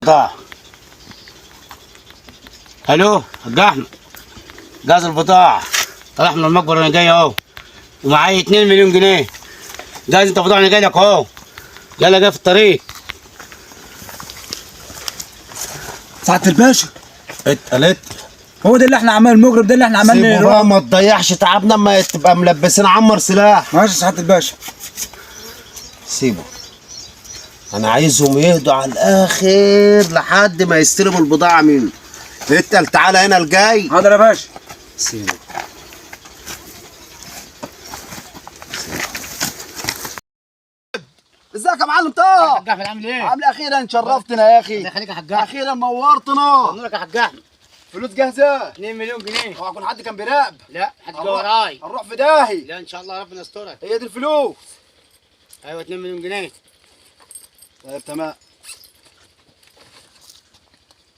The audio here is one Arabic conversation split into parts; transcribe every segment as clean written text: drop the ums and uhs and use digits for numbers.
ضاع. الو حاج احمد، جاز البضاعة طلع من المقبرة، انا جاي اهو ومعايا 2 مليون جنيه. جاهز انت بضاعة، انا جاي لك اهو. يلا جاي في الطريق. سعادة الباشا اتقلت. هو ده اللي احنا عمال المجرم ده اللي احنا عمالنا سيبه بقى، ما تضيعش تعبنا اما تبقى ملبسين عمر سلاح. ماشي يا سعادة الباشا. سيبه، انا عايزهم يهدوا على الاخر لحد ما يستلموا البضاعه منه. اتقل، تعالى هنا الجاي. حاضر يا باشا. سيبه. ازيك يا معلم طه؟ حاج احمد عامل ايه؟ عامل ايه؟ اخيرا شرفتنا يا اخي. الله يخليك يا حاج احمد. اخيرا نورتنا. نورك يا حاج احمد. فلوس جاهزه؟ 2 مليون جنيه. اوعى يكون حد كان بيراقب. لا حد جه وراي. هنروح في داهي. لا ان شاء الله ربنا يسترك. هي دي الفلوس. ايوه 2 مليون جنيه. طيب تمام.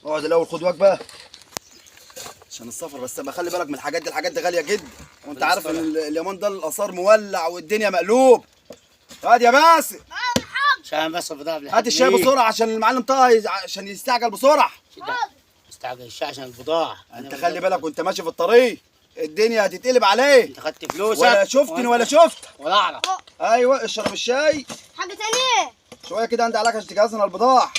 اقعد الاول خد وجبه عشان السفر، بس ابقى خلي بالك من الحاجات دي، الحاجات دي غاليه جدا، وانت عارف ان اليومين ده الاثار مولع والدنيا مقلوب. هات يا باسم، عشان بس البضاعة هات الشاي بسرعه عشان المعلم طه عشان يستعجل بسرعه. استعجل الشاي عشان البضاعة. انت خلي بالك وانت ماشي في الطريق، الدنيا هتتقلب عليك. انت خدت فلوسك ولا شفتني ولا شفت. ولا اعرف. ايوه اشرب الشاي. حاجة تانية. شويه كده عندي علاج عشان تجهز لنا البضاعه.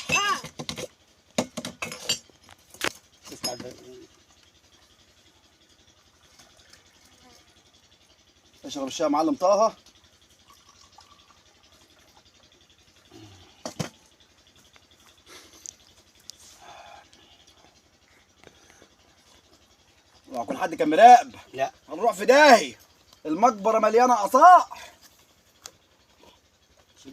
اشرب الشاي يا معلم طه. ويكون حد كان مراقب. لا هنروح في داهي، المقبره مليانه اثار.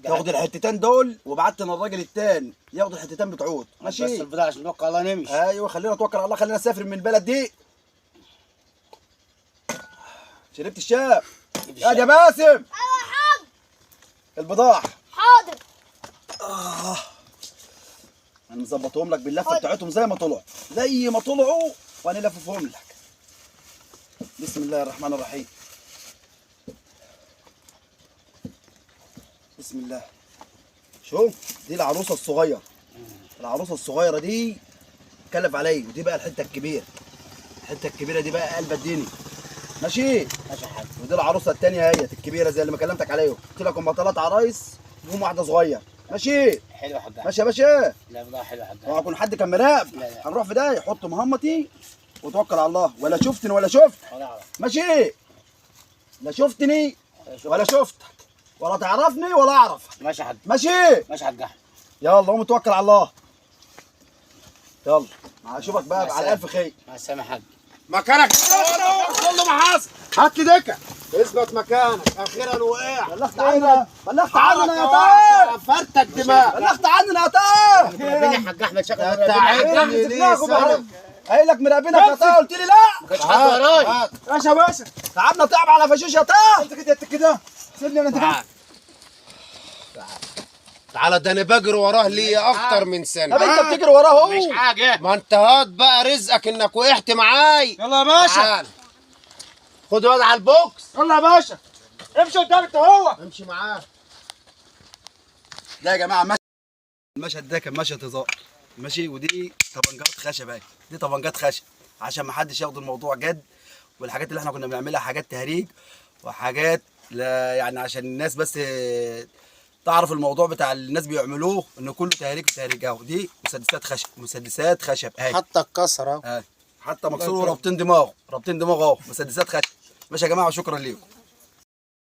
تاخد الحتتين دول وبعت لنا الراجل التاني ياخد الحتتين بتوعود. بس ماشي. البضاعة عشان نوكل الله نمشي. ايوه خلينا نتوكل على الله، خلينا نسافر من البلد دي. شربت الشاي؟ يا باسم. ايوه يا حاج. البضاعه. حاضر. انا مظبطهم لك باللفه بتاعتهم زي ما طلعوا، زي ما طلعوا وانا لففهم لك. بسم الله الرحمن الرحيم. بسم الله. شوف دي العروسه الصغيره، العروسه الصغيره دي كلف عليا، ودي بقى الحته الكبيره، الحته الكبيره دي بقى قلب الدنيا. ماشي ماشي يا حاج. ودي العروسه الثانيه هي الكبيره زي اللي ما كلمتك عليهم، قلت لك هم 3 عرايس وهم واحده صغير. ماشي. حلو يا حاج. ماشي يا باشا. لا بضاعة حلوة يا حاج. اوعى يكون حد كان مراقب. لا لا. هنروح في ده يحط مهمتي وتوكل على الله، ولا شفتني ولا شفت. ولا اعرف. ماشي. لا شفتني ولا شفتك ولا تعرفني ولا اعرفك. ماشي يا حاج. ماشي. ماشي يا حاج احمد. يلا قوم توكل على الله. يلا اشوفك بقى على الف خير. مع السلامة يا حاج. مكانك كله محاصر. هات لي دكه. اثبت مكانك، اخيرا وقع. بلغت عننا، بلغت عننا يا طاهر، فرتك دماغ. بلغت عننا يا طاهر. ربنا يا حاج احمد شكلك انت ربنا عايزني ليه سنة؟ قايل لك مراقبينك يا طه، قلت لي لا. ما كانش حد وراي. ماشي يا باشا، تعبنا تعب على فشوش يا طه. انت كده سيبني انا. انت تعالى، ده انا بجري وراه ليا اكتر من طب سنه. انت بتجري وراه هو. مش حاجة. ما انت هات بقى رزقك انك وقعت معاي. يلا يا باشا. تعال خد واد على البوكس. يلا يا باشا امشي قدام انت هو. امشي معاه. ده يا جماعه المشهد ده كان مشهد هزار ماشي، ودي طبنجات خشب اهي، دي طبنجات خشب عشان ما حدش ياخد الموضوع جد، والحاجات اللي احنا كنا بنعملها حاجات تهريج وحاجات لا يعني عشان الناس بس تعرف الموضوع بتاع الناس بيعملوه ان كله تهريج وتهريج اهو. دي مسدسات خشب اهي، حتى الكسره اهي حتى مكسور ورابطين دماغه اهو، مسدسات خشب. ماشي يا جماعه وشكرا ليكم.